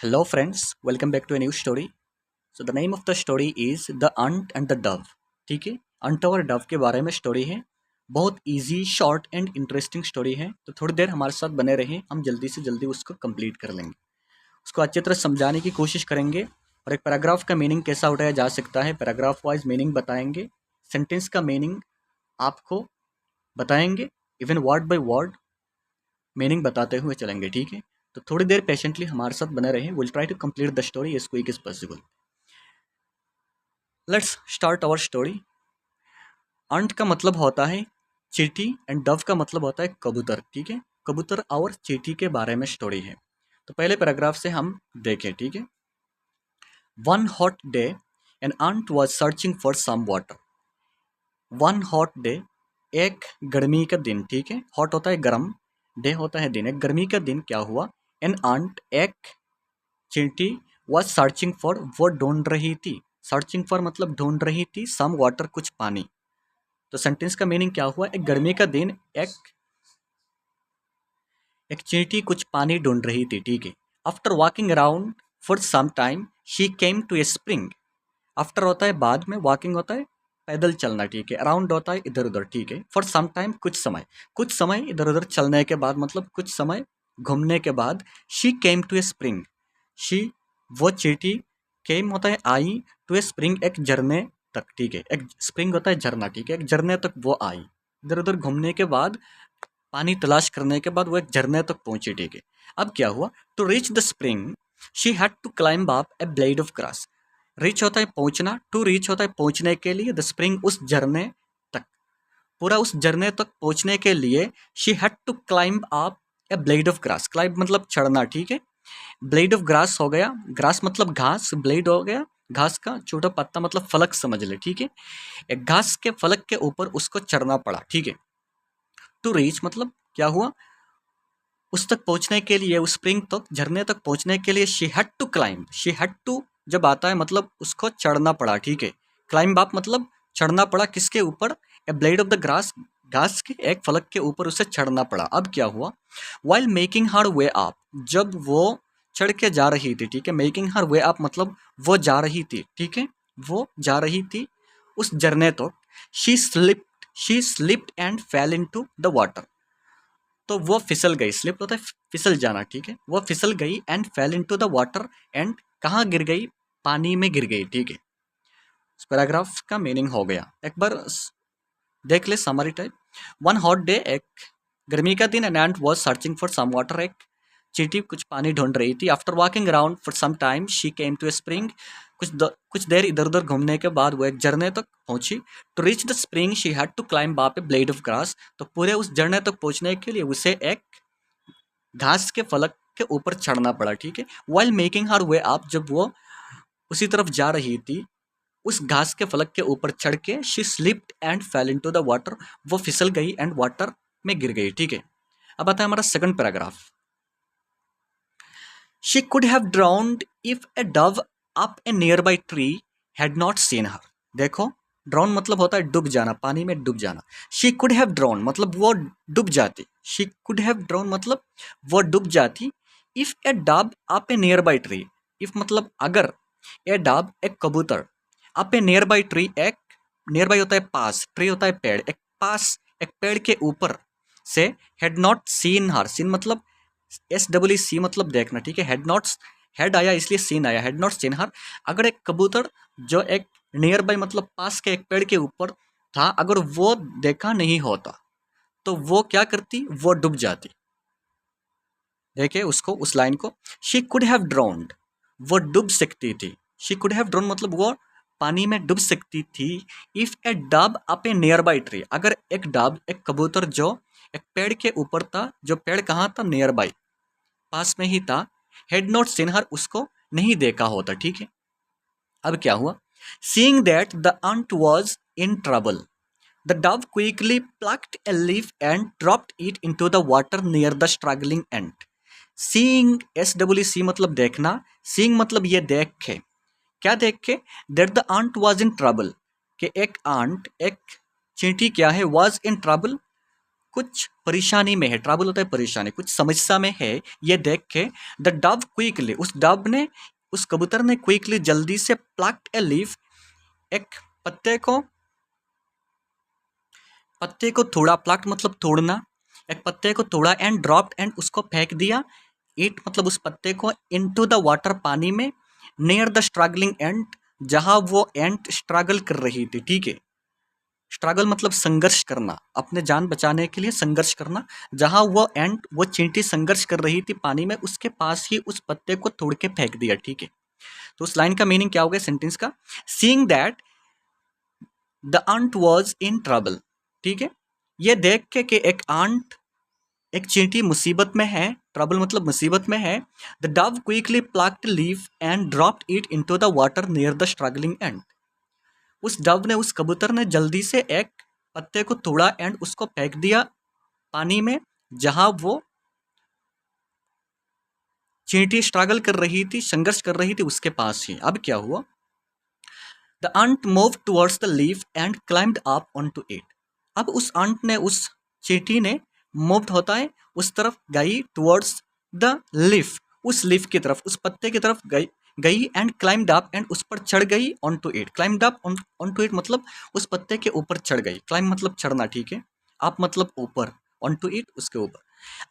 Hello, friends. Welcome back to a new story. So the name of the story is The Ant and the Dove. ठीक है, अंट और Dove के बारे में story है। बहुत easy, short and interesting story है। तो थोड़ी देर हमारे साथ बने रहें, हम जल्दी से जल्दी उसको कंप्लीट कर लेंगे। उसको अच्छी तरह समझाने की कोशिश करेंगे और एक पैराग्राफ का मीनिंग कैसा उठाया जा सकता है, पैराग्राफ वाइज मीनिंग बताएंगे। सेंटेंस का मीनिंग आपको बताएंगे, even word by word meaning बताते हुए चलेंगे। ठीक है, तो थोड़ी देर पेशेंटली हमारे साथ बने रहें। Will try to complete the story as quick as possible. Let's start our story. Ant का मतलब होता है चींटी एंड डव का मतलब होता है कबूतर। ठीक है, कबूतर और चींटी के बारे में स्टोरी है। तो पहले पैराग्राफ से हम देखें। ठीक है, one hot day an ant was searching for some water. One hot day, एक गर्मी का दिन। ठीक है, हॉट होता है गर्म, डे होता है दिन। एक गर्मी का दिन क्या हुआ, एन अंट, एक चींटी, वॉज सर्चिंग फॉर, वो ढूंढ रही थी। सर्चिंग फॉर मतलब ढूंढ रही थी, सम वाटर, कुछ पानी। तो सेंटेंस का मीनिंग क्या हुआ, एक गर्मी का दिन एक चींटी कुछ पानी ढूंढ रही थी। ठीक है, after walking around for some time she came to a spring. After होता है बाद में, वॉकिंग होता है पैदल चलना। ठीक है, अराउंड होता है इधर उधर। ठीक है, फॉर सम टाइम कुछ समय इधर उधर चलने के बाद, मतलब कुछ समय घूमने के बाद। She came to a spring, she वो चींटी, केम होता है आई, टू ए स्प्रिंग एक झरने तक। ठीक है, एक स्प्रिंग होता है झरना। ठीक है, एक झरने तक वो आई। इधर उधर घूमने के बाद, पानी तलाश करने के बाद वो एक झरने तक पहुंची। ठीक है, अब क्या हुआ, to reach the spring she had to climb up a blade of grass. Reach होता है पहुंचना, टू रीच होता है पहुंचने के लिए, द स्प्रिंग उस झरने तक, पूरा उस झरने तक पहुंचने के लिए she had to climb up a blade of grass. Climb मतलब चढ़ना। ठीक है, ब्लेड ऑफ ग्रास हो गया, ग्रास मतलब घास, ब्लेड हो गया घास का छोटा पत्ता, मतलब फलक समझ ले। ठीक है, एक घास के फलक के ऊपर उसको चढ़ना पड़ा। ठीक है, टू रीच मतलब क्या हुआ, उस तक पहुंचने के लिए, उस स्प्रिंग तक, झरने तक पहुंचने के लिए she had to climb. She had to जब आता है मतलब उसको चढ़ना पड़ा। ठीक है, क्लाइंब अप मतलब चढ़ना पड़ा, किसके ऊपर, ए ब्लेड ऑफ द ग्रास, घास के एक फलक के ऊपर उसे चढ़ना पड़ा। अब क्या हुआ, वाइल मेकिंग हर वे अप, जब वो चढ़ के जा रही थी। ठीक है, मेकिंग हर वे अप मतलब वो जा रही थी। ठीक है, वो जा रही थी उस झरने तक। She slipped and fail into the water, तो वो फिसल गई। स्लिप होता है फिसल जाना। ठीक है, वो फिसल गई and fail into the water, and कहाँ गिर गई, पानी में गिर गई। ठीक है, इस पैराग्राफ का मीनिंग हो गया। एक बार देख ले summary type. One hot day, एक गर्मी का दिन, an ant was searching for some water, एक चींटी कुछ पानी ढूंढ रही थी। After walking around for some time she came to a spring, कुछ देर इधर उधर घूमने के बाद वो एक झरने तक पहुंची। To reach the spring she had to climb up a blade of grass, तो पूरे उस झरने तक पहुंचने के लिए उसे एक घास के फलक के ऊपर चढ़ना पड़ा। ठीक है, वाइल मेकिंग हर वे अप, जब वो उसी तरफ जा रही थी, उस घास के फलक के ऊपर चढ़ के, she slipped and fail into the water, वो फिसल गई एंड वाटर में गिर गई। ठीक है, अब आता है हमारा second paragraph. She could have ड्राउन्ड if A Dove up A near by tree had not seen हर। देखो, ड्राउन मतलब होता है डूब जाना, पानी में डूब जाना। शी कुड हैव ड्राउन मतलब वो डूब जाती। शी कुड हैव ड्राउन मतलब वो डूब जाती। If A Dove up A near by tree, if मतलब अगर, ए डव एक कबूतर, up A near by tree, एक नियर बाई होता है पास, ट्री होता है पेड़, एक पास एक पेड़ के ऊपर से, had not seen her, seen मतलब SEE मतलब देखना। ठीक है, हैड नॉट, हेड आया इसलिए सीन आया, हैड नॉट सीन हर। अगर एक कबूतर जो एक नियर बाई मतलब पास के एक पेड़ के ऊपर था, अगर वो देखा नहीं होता तो वो क्या करती, वो डूब जाती। देखे उसको, उस लाइन को, शी कुड हैव ड्राउन्ड, वो डूब सकती थी। शी कुड हैव ड्राउन मतलब वो पानी में डूब सकती थी। If A dub up A near by tree, अगर एक डब एक कबूतर जो एक पेड़ के ऊपर था, जो पेड़ कहाँ था, नियर बाई पास में ही था, हैड नॉट सीन हर, उसको नहीं देखा होता। ठीक है, अब क्या हुआ, seeing that the ant was in trouble, the dove quickly plucked a leaf and dropped it into the water near the struggling ant. Seeing, SEE मतलब देखना, सीइंग मतलब ये देख के, क्या देख के, that the ant was in trouble, कि एक आंट, एक चींटी क्या है, वाज इन ट्रबल, कुछ परेशानी में है, ट्रबल होता है परेशानी, कुछ समस्या में है, ये देख के द डव क्विकली, उस डव ने, उस कबूतर ने क्विकली जल्दी से प्लक्ड ए लीफ, एक पत्ते को तोड़ा, प्लक्ड मतलब तोड़ना, एक पत्ते को तोड़ा एंड ड्रॉप्ड, एंड उसको फेंक दिया, इट मतलब उस पत्ते को, इनटू द वाटर पानी में, नियर द स्ट्रगलिंग एंट, जहां वो एंट स्ट्रगल कर रही थी, ठीक है। स्ट्रगल मतलब संघर्ष करना, अपने जान बचाने के लिए संघर्ष करना, जहां वो एंट, वो चींटी संघर्ष कर रही थी पानी में, उसके पास ही उस पत्ते को तोड़ के फेंक दिया, ठीक है। तो उस लाइन का मीनिंग क्या हो गया सेंटेंस का, seeing that the ant was in trouble, ठीक है। ये देख के कि एक आंट, एक चींटी मुसीबत में है, ट्रबल मतलब मुसीबत में है, the dove quickly plucked leaf and dropped it into the water near the struggling ant, उस डव ने, उस कबूतर ने जल्दी से एक पत्ते को तोड़ा एंड उसको फेंक दिया पानी में, जहां वो चींटी स्ट्रगल कर रही थी, संघर्ष कर रही थी, उसके पास ही। अब क्या हुआ, the ant move towards the leaf and climbed up onto it, अब उस अंट ने, उस चींटी ने मूव्ड होता है, उस तरफ गई, टुवर्ड्स द लीफ, उस लीफ की तरफ, उस पत्ते की तरफ गई एंड क्लाइम्ड अप, एंड उस पर चढ़ गई, on to it, climbed up on to it मतलब उस पत्ते के ऊपर चढ़ गई, क्लाइम मतलब चढ़ना, ठीक है, अप मतलब ऊपर, ऑन टू इट उसके ऊपर।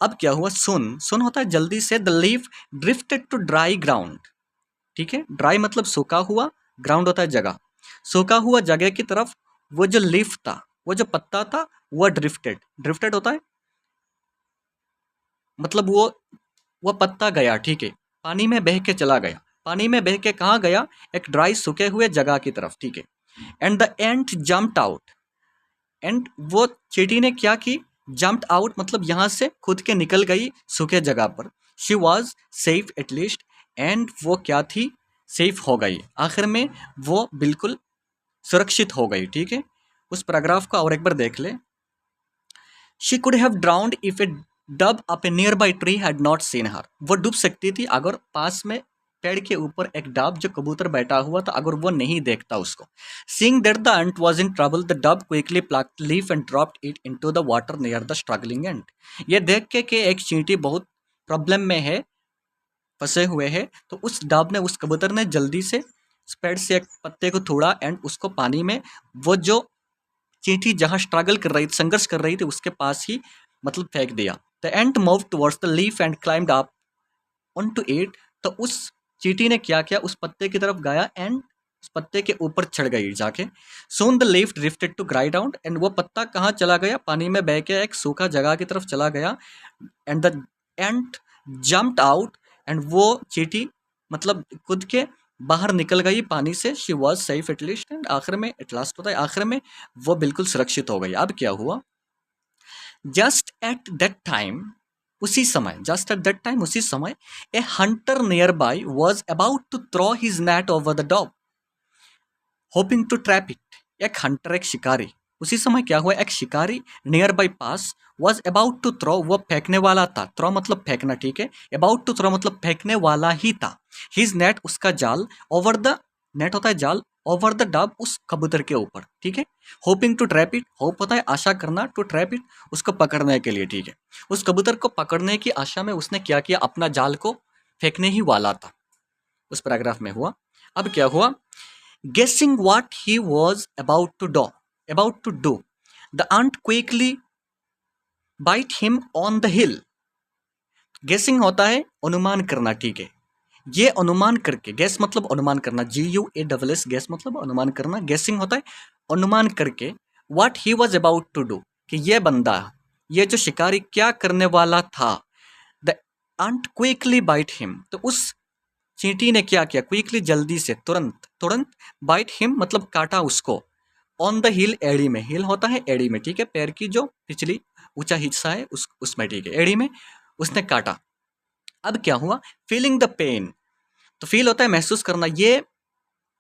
अब क्या हुआ, सुन, सुन होता है जल्दी से, the leaf drifted to dry ground, ठीक है, ड्राई मतलब सूखा हुआ, ग्राउंड होता है जगह, सूखा हुआ जगह की तरफ वो जो लीफ था, वो जो पत्ता था, वो ड्रिफ्टेड, ड्रिफ्टेड होता है मतलब वो पत्ता गया, ठीक है, पानी में बह के चला गया, पानी में बह के कहाँ गया, एक ड्राई सूखे हुए जगह की तरफ, ठीक है। And the ant jumped out, and वो चींटी ने क्या की, जम्प्ड आउट मतलब यहाँ से खुद के निकल गई सूखे जगह पर, she was safe at least, and वो क्या थी, सेफ हो गई, आखिर में वो बिल्कुल सुरक्षित हो गई, ठीक है। उस पैराग्राफ को और एक बार देख ले, she could have drowned if A dub up A near by tree had not seen हर, वो डूब सकती थी अगर पास में पेड़ के ऊपर एक डब, जो कबूतर बैठा हुआ था, अगर वो नहीं देखता उसको। Seeing that the ant was in trouble, the dove quickly plucked leaf and dropped it into the water near the struggling ant, ये देख के कि एक चींटी बहुत प्रॉब्लम में है, फंसे हुए है, तो उस डब ने, उस कबूतर ने जल्दी से पेड़ से एक पत्ते को तोड़ा एंड उसको पानी में, वो जो चींटी जहां स्ट्रगल कर रही थी, संघर्ष कर रही थी, उसके पास ही मतलब फेंक दिया। The ant move towards the leaf and climbed up on to it, तो उस चींटी ने क्या किया, उस पत्ते की तरफ गया एंड उस पत्ते के ऊपर चढ़ गई जाके। Soon the leaf drifted to dry डाउन, एंड वो पत्ता कहाँ चला गया, पानी में बह के एक सूखा जगह की तरफ चला गया। And the ant jumped out, and वो चींटी मतलब खुद के बाहर निकल गई पानी से, she was safe at least, and आखिर में, एट लास्ट होता है आखिर में, वो बिल्कुल सुरक्षित हो गई। अब क्या हुआ, जस्ट एट दैट टाइम, उसी समय, जस्ट एट दैट टाइम उसी समय, a hunter nearby was about to throw his net over the dog hoping to trap it, एक हंटर, एक शिकारी, उसी समय क्या हुआ, एक शिकारी नियर बाय पास, वॉज अबाउट टू थ्रो, वो फेंकने वाला था, थ्रो मतलब फेंकना, ठीक है, अबाउट टू थ्रो मतलब फेंकने वाला ही था, हिज नेट उसका जाल, ओवर द, नेट होता है जाल, ओवर द डब उस कबूतर के ऊपर, ठीक है। Hoping to trap it, hope होता है आशा करना, टू ट्रैप इट उसको पकड़ने के लिए, ठीक है। उस कबूतर को पकड़ने की आशा में उसने क्या किया, अपना जाल को फेंकने ही वाला था, उस पैराग्राफ में हुआ। अब क्या हुआ, guessing what he was about to do, the ant quickly bite him on the hill, गेसिंग होता है अनुमान करना, ठीक है, ये अनुमान करके, गैस मतलब अनुमान करना, GUASS, गैस मतलब अनुमान करना, गेसिंग होता है अनुमान करके, what he was about to do, कि ये बंदा, ये जो शिकारी क्या करने वाला था, the ant quickly bite him, तो उस चींटी ने क्या किया, क्विकली जल्दी से, तुरंत तुरंत, बाइट हिम मतलब काटा उसको, ऑन द हिल, एड़ी में, हिल होता है एड़ी में, ठीक है, पैर की जो पिछली ऊंचा हिस्सा है उसमें, ठीक है, एड़ी में उसने काटा। अब क्या हुआ, फीलिंग द पेन, तो फील होता है महसूस करना, ये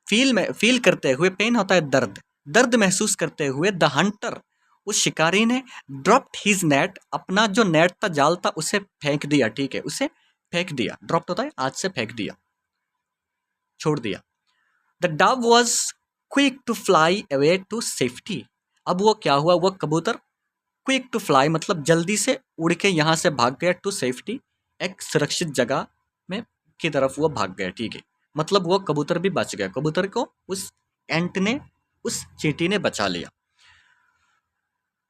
फील करते हुए, पेन होता है दर्द, दर्द महसूस करते हुए, द हंटर उस शिकारी ने, ड्रॉप्ड हिज नेट, अपना जो नेट था, जाल था, उसे फेंक दिया, ठीक है, उसे फेंक दिया, ड्रॉप्ड होता है आज से फेंक दिया, छोड़ दिया। The dove was quick to fly away to safety, अब वो क्या हुआ, वो कबूतर क्विक टू फ्लाई मतलब जल्दी से उड़ के यहाँ से भाग गया, टू सेफ्टी एक सुरक्षित जगह में की तरफ वो भाग गया, ठीक है। मतलब वो कबूतर भी बच गया, कबूतर को उस एंट ने, उस चींटी ने बचा लिया।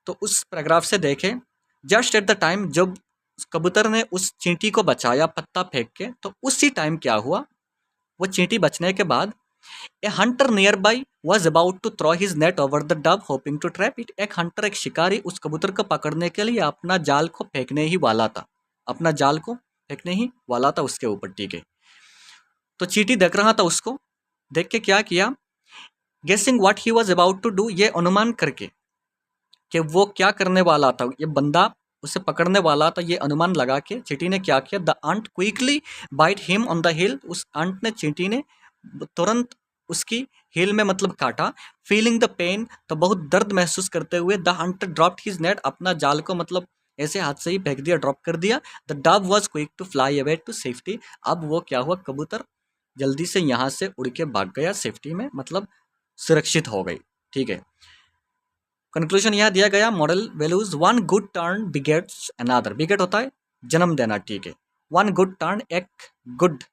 तो उस पैराग्राफ से देखें, जस्ट एट द टाइम जब कबूतर ने उस चींटी को बचाया पत्ता फेंक के, तो उसी टाइम क्या हुआ, वो चींटी बचने के बाद a hunter nearby was about to throw his net over the dove hoping to trap it. एक हंटर, एक शिकारी उस कबूतर को पकड़ने के लिए अपना जाल को फेंकने ही वाला था, अपना जाल को फेंकने ही वाला था उसके ऊपर, ठीक है। तो चींटी देख रहा था उसको, देख के क्या किया, guessing what he was about to do, ये अनुमान करके कि वो क्या करने वाला था, ये बंदा उसे पकड़ने वाला था, ये अनुमान लगा के चींटी ने क्या किया, the ant quickly bite him on the heel, उस अंट ने, चींटी ने तुरंत उसकी हिल में मतलब काटा। फीलिंग द पेन, तो बहुत दर्द महसूस करते हुए, the Hunter dropped his net, अपना जाल को मतलब ऐसे हाथ से ही फेंक दिया, ड्रॉप कर दिया। The dove was quick to fly away to safety, अब वो क्या हुआ, कबूतर जल्दी से यहाँ से उड़ के भाग गया सेफ्टी में, मतलब सुरक्षित हो गई, ठीक है। कंक्लूजन यहाँ दिया गया, model values, one good turn begets another, beget होता है जन्म देना, ठीक है। वन गुड टर्न, एक गुड,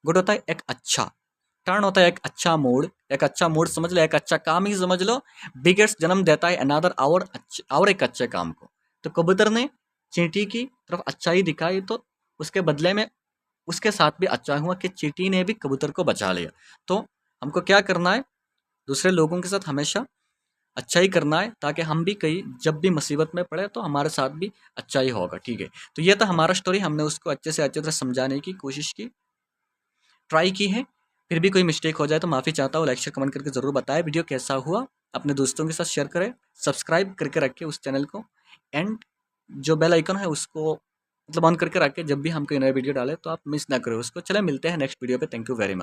गुड होता है एक अच्छा, टर्न होता है एक अच्छा मूड, एक अच्छा मूड समझ लो, एक अच्छा काम ही समझ लो। बिगेट्स जन्म देता है अनदर और एक अच्छे काम को। तो कबूतर ने चींटी की तरफ अच्छाई दिखाई, तो उसके बदले में उसके साथ भी अच्छा हुआ कि चींटी ने भी कबूतर को बचा लिया। तो हमको क्या करना है, दूसरे लोगों के साथ हमेशा अच्छा ही करना है, ताकि हम भी कहीं जब भी मुसीबत में पड़े तो हमारे साथ भी अच्छा ही होगा, ठीक है। तो ये था हमारा स्टोरी, हमने उसको अच्छे से अच्छे तरह समझाने की कोशिश की, ट्राई की है। फिर भी कोई मिस्टेक हो जाए तो माफ़ी चाहता हूँ, लाइक शेयर कमेंट करके ज़रूर बताएं वीडियो कैसा हुआ, अपने दोस्तों के साथ शेयर करें, सब्सक्राइब करके रखें उस चैनल को, एंड जो बेल आइकन है उसको मतलब ऑन करके रखें, जब भी हम कोई नया वीडियो डालें तो आप मिस ना करें उसको। चले मिलते हैं नेक्स्ट वीडियो पे, थैंक यू वेरी मच।